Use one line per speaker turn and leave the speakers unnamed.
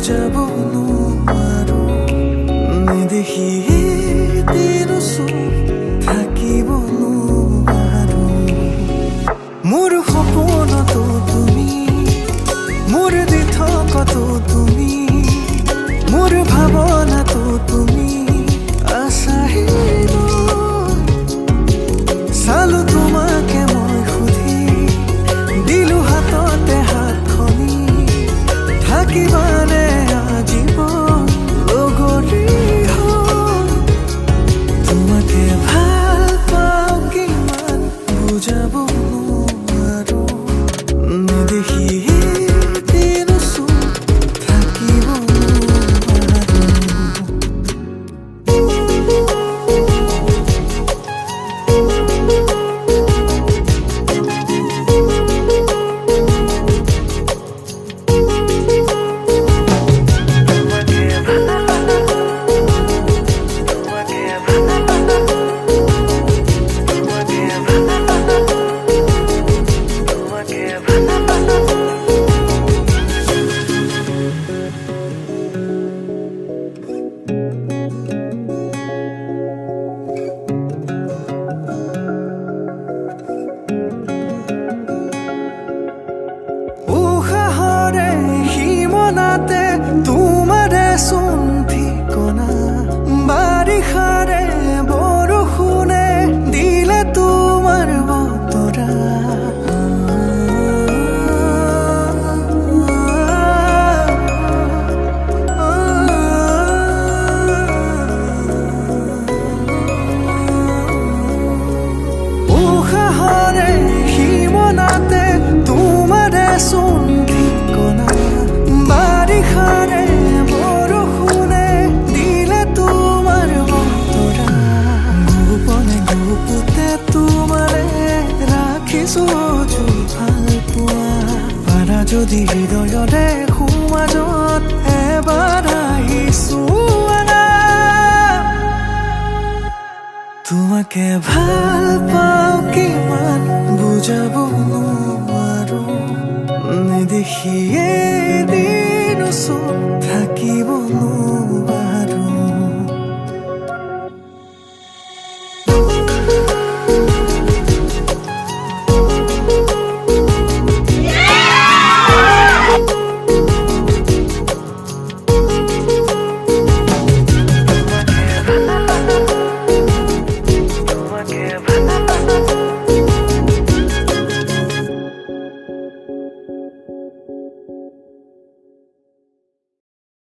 বুজাব নোৱাৰো নেদেখি দিনচোন থাকিব নোৱাৰো মোৰ সপোনতো তুমি মোৰ দি থকাতো তুমি মোৰ ভাৱনাতো তুমি আছাহিব চালো তোমাকে মই সুধি দিলো হাততে হাতখনি থাকিবানে আজীৱন লগৰী হৈ তোমাকে ভাল পাওঁ কিমান বুজাব নোৱাৰো নেদেখি দিনচোন থাকিব নোৱাৰো তোমাৰে চোন ঠিকনা বাৰিষাৰে বৰষুণে দিলে তোমাৰ বতৰা উশাহৰে সীমনাতে তোমাৰে চোন ঠিকনা বাৰিষাৰে বৰষুণে দিলে তোমাৰ বতৰা গোপনে গোপতে তোমাৰে ৰাখিছো ভাল পোৱা পাৰা যদি হৃদয়তে সমাজত এবাৰ আহিছো তোমাকে ভাল পাওঁ কিমান বুজাব নোৱাৰো নেদেখিয়ে দিনচোন